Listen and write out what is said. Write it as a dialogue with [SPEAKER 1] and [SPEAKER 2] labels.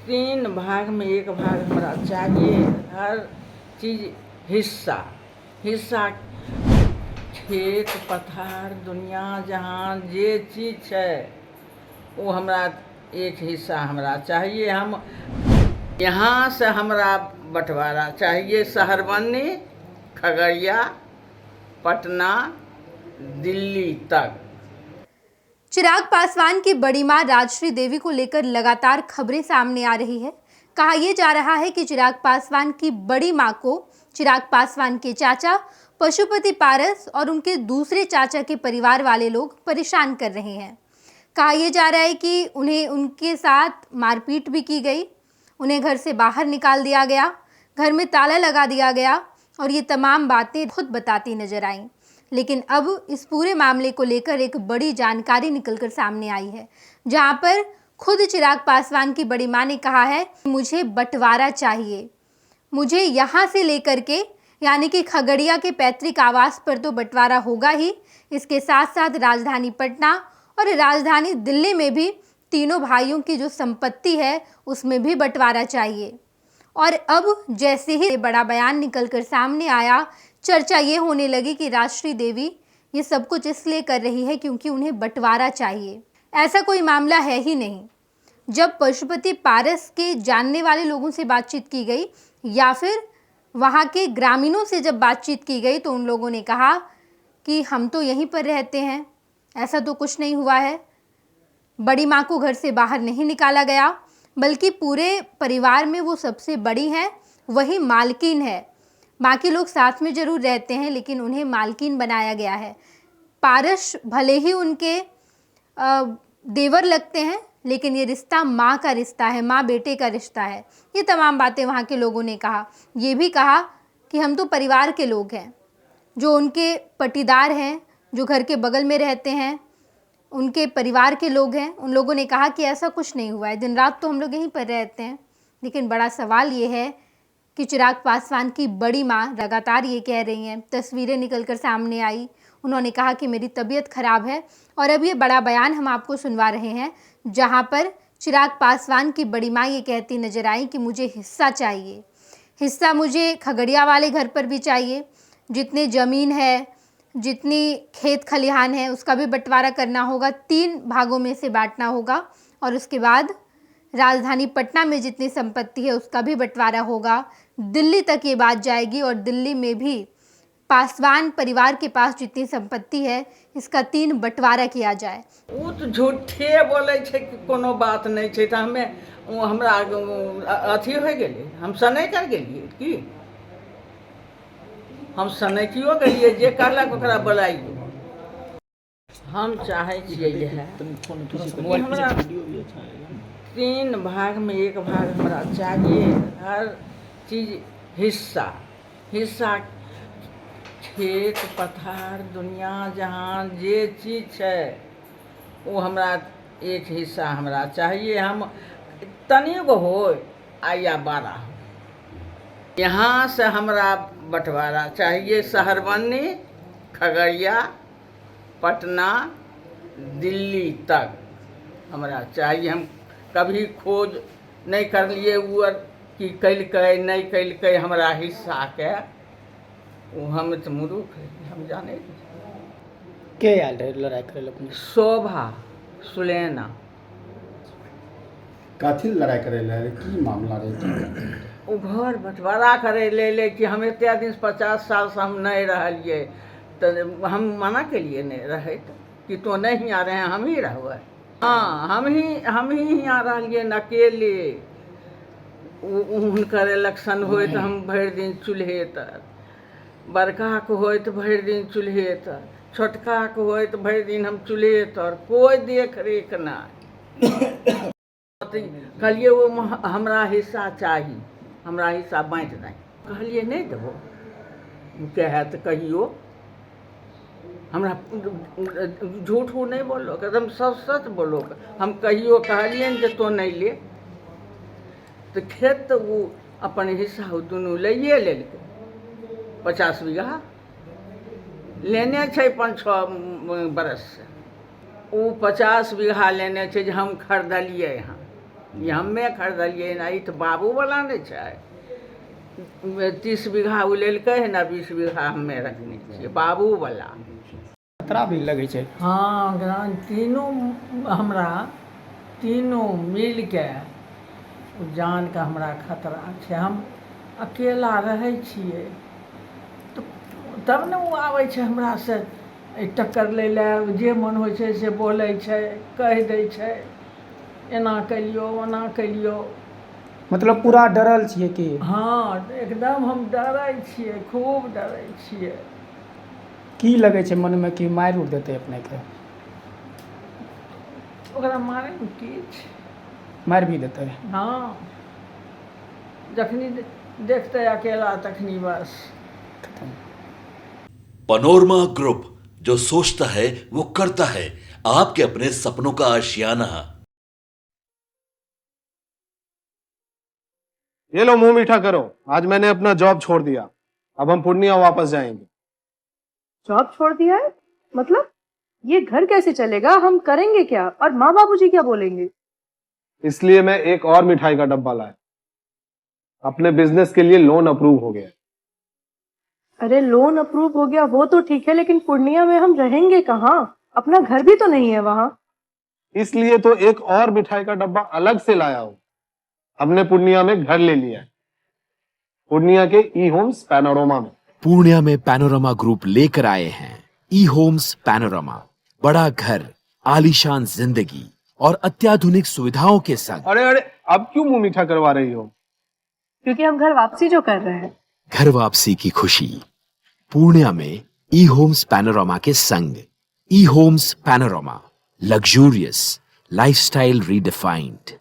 [SPEAKER 1] तीन भाग में एक भाग हमरा चाहिए। हर चीज हिस्सा हिस्सा खेत पथार दुनिया जहाँ जे चीज है वो हमरा एक हिस्सा हमरा चाहिए। हम यहाँ से हमरा बंटवारा चाहिए शहरबन्नी खगड़िया पटना दिल्ली तक।
[SPEAKER 2] चिराग पासवान की बड़ी मां राजश्री देवी को लेकर लगातार खबरें सामने आ रही है। कहा यह जा रहा है कि चिराग पासवान की बड़ी मां को चिराग पासवान के चाचा पशुपति पारस और उनके दूसरे चाचा के परिवार वाले लोग परेशान कर रहे हैं। कहा यह जा रहा है कि उन्हें उनके साथ मारपीट भी की गई, उन्हें घर से बाहर निकाल दिया गया, घर में ताला लगा दिया गया और ये तमाम बातें खुद बताती नजर आईं। लेकिन अब इस पूरे मामले को लेकर एक बड़ी जानकारी निकलकर सामने आई है, जहां पर खुद चिराग पासवान की बड़ी मां ने कहा है मुझे बंटवारा चाहिए। मुझे यहां से लेकर के यानी कि खगड़िया के पैतृक आवास पर तो बंटवारा होगा ही, इसके साथ साथ राजधानी पटना और राजधानी दिल्ली में भी तीनों भाइयों की जो संपत्ति है उसमें भी बंटवारा चाहिए। और अब जैसे ही बड़ा बयान निकलकर सामने आया, चर्चा ये होने लगी कि राजश्री देवी ये सब कुछ इसलिए कर रही है क्योंकि उन्हें बंटवारा चाहिए। ऐसा कोई मामला है ही नहीं। जब पशुपति पारस के जानने वाले लोगों से बातचीत की गई या फिर वहाँ के ग्रामीणों से जब बातचीत की गई तो उन लोगों ने कहा कि हम तो यहीं पर रहते हैं, ऐसा तो कुछ नहीं हुआ है। बड़ी माँ को घर से बाहर नहीं निकाला गया, बल्कि पूरे परिवार में वो सबसे बड़ी हैं, वही मालकिन है। बाकी लोग साथ में जरूर रहते हैं लेकिन उन्हें मालकिन बनाया गया है। पारस भले ही उनके देवर लगते हैं लेकिन ये रिश्ता माँ का रिश्ता है, माँ बेटे का रिश्ता है। ये तमाम बातें वहाँ के लोगों ने कहा। ये भी कहा कि हम तो परिवार के लोग हैं, जो उनके पटीदार हैं, जो घर के बगल में रहते हैं, उनके परिवार के लोग हैं। उन लोगों ने कहा कि ऐसा कुछ नहीं हुआ है, दिन रात तो हम लोग यहीं पर रहते हैं। लेकिन बड़ा सवाल ये है कि चिराग पासवान की बड़ी मां लगातार ये कह रही हैं, तस्वीरें निकलकर सामने आई, उन्होंने कहा कि मेरी तबीयत खराब है। और अब ये बड़ा बयान हम आपको सुनवा रहे हैं, जहां पर चिराग पासवान की बड़ी मां ये कहती नजर आई कि मुझे हिस्सा चाहिए। हिस्सा मुझे खगड़िया वाले घर पर भी चाहिए, जितने ज़मीन है, जितनी खेत खलिहान है, उसका भी बंटवारा करना होगा, 3 भागों में से बांटना होगा। और उसके बाद राजधानी पटना में जितनी संपत्ति है उसका भी बंटवारा होगा। दिल्ली तक ये बात जाएगी और दिल्ली में भी पासवान परिवार के पास जितनी संपत्ति है इसका 3 बंटवारा किया जाए।
[SPEAKER 1] वो तो झूठे बोले छे कि कोनो बात नहीं छे, तो हमें हमरा अथी हो गेलै, हम सनै कर गेलिए कि हम सनै कियो गेलिए, जे कहलक ओकरा बोलाइए। हम चाहे छियै है हमरा 3 भाग में एक भाग हमरा चाहिए। हर चीज हिस्सा हिस्सा खेत पथार दुनिया जहाँ जे चीज है वो हमरा एक हिस्सा हमरा चाहिए। हम तनी गो हो या 12 हो, यहाँ से हमरा बंटवारा चाहिए शहरबन्नी खगड़िया पटना दिल्ली तक हमरा चाहिए। हम कभी खोज नहीं कर लिए वो कि कैलकै नहीं कैलकै हमरा हिस्सा के, वो हम तो मूर्ख है, हम जाने
[SPEAKER 3] के आयल रहे लड़ाई करे लोग?
[SPEAKER 1] शोभा सुलेना।
[SPEAKER 4] कथी लड़ाई करे ले, की मामला रहे?
[SPEAKER 1] वो घर बंटवारा करे ले कि हम इतने दिन 50 साल से हम नहीं रहिए, तो हम मना के लिए नहीं रहे कि तो नहीं आ रहे हैं, हम ही रहो। हाँ, हम ही यहाँ रहिए अकेले। उनकर इलेक्शन होए तो हम भर दिन चूल्हे तर, बड़का को होए तो भर दिन चूल्हे तर, छोटका को होए तो भर दिन हम चूल्हे तर, कोई देख रेख नहीं। कहलिए वो हमरा हिस्सा चाहिए, हमरा हिस्सा बाँट दें। कहलिए नहीं देबो, कहे तो कहियो, हमरा झूठ वो नहीं बोलो, एकदम सच सच बोलो। हम कहियो कहलिए जे तो नहीं ले, तो खेत तो वो अपन हिस्सा वो दोनों लइए लेलकै। 50 बीघा लेने छे 5-6 बरस से, वो 50 बीघा लेने छे जे हम खरीदलिए यहाँ ये हमे खरीदलिए ना, ई तो बाबू वाला नहीं छै। 30 बीघा उ लेलकै है ना, 20 बीघा हमे रखने छियै बाबू वाला।
[SPEAKER 3] खतरा भी लगे छै।
[SPEAKER 1] हाँ ग्राम तीनों हमरा तीनों मिल के जान के हमरा खतरा छै। हम अकेला रहै छियै तो तब ने वो आबै छै हमरा से टक्कर लै लए, जे मन होइ छै से बोलै छै, कहि दै छै एना करियो ओना करियो।
[SPEAKER 3] मतलब पूरा डरल छियै कि?
[SPEAKER 1] हाँ एकदम हम डरै छियै, खूब डरै छियै।
[SPEAKER 3] की लगे छै मन में कि मारि उड़ देते अपने के?
[SPEAKER 1] ओकरा मारैमे की छै?
[SPEAKER 3] मारि भी देते?
[SPEAKER 1] हाँ जखनी देखते अकेला तखनी बस।
[SPEAKER 5] पनोरमा ग्रुप, जो सोचता है वो करता है। आपके अपने सपनों का आशियाना।
[SPEAKER 6] ये लो मुंह मीठा करो, आज मैंने अपना जॉब छोड़ दिया, अब हम पूर्णिया वापस जाएंगे।
[SPEAKER 7] जॉब छोड़ दिया है? मतलब ये घर कैसे चलेगा? हम करेंगे क्या? और माँ बाबूजी क्या बोलेंगे?
[SPEAKER 6] इसलिए मैं एक और मिठाई का डब्बा लाया। अपने बिजनेस के लिए लोन अप्रूव हो गया।
[SPEAKER 7] अरे लोन अप्रूव हो गया वो तो ठीक है, लेकिन पूर्णिया में हम रहेंगे कहाँ? अपना घर भी तो नहीं है वहाँ।
[SPEAKER 6] इसलिए तो एक और मिठाई का डब्बा अलग से लाया हूँ। हमने पूर्णिया में घर ले लिया है, पूर्णिया के ई होम्स पैनोरमा में।
[SPEAKER 8] पूर्णिया में पैनोरमा ग्रुप लेकर आए हैं ई होम्स पैनोरमा। बड़ा घर, आलीशान जिंदगी और अत्याधुनिक सुविधाओं के संग।
[SPEAKER 6] अरे अब क्यों मुंह मीठा करवा रही हो?
[SPEAKER 7] क्योंकि हम घर वापसी जो कर रहे हैं।
[SPEAKER 8] घर वापसी की खुशी पूर्णिया में ई होम्स पैनोरमा के संग। ई homes panorama, luxurious lifestyle redefined.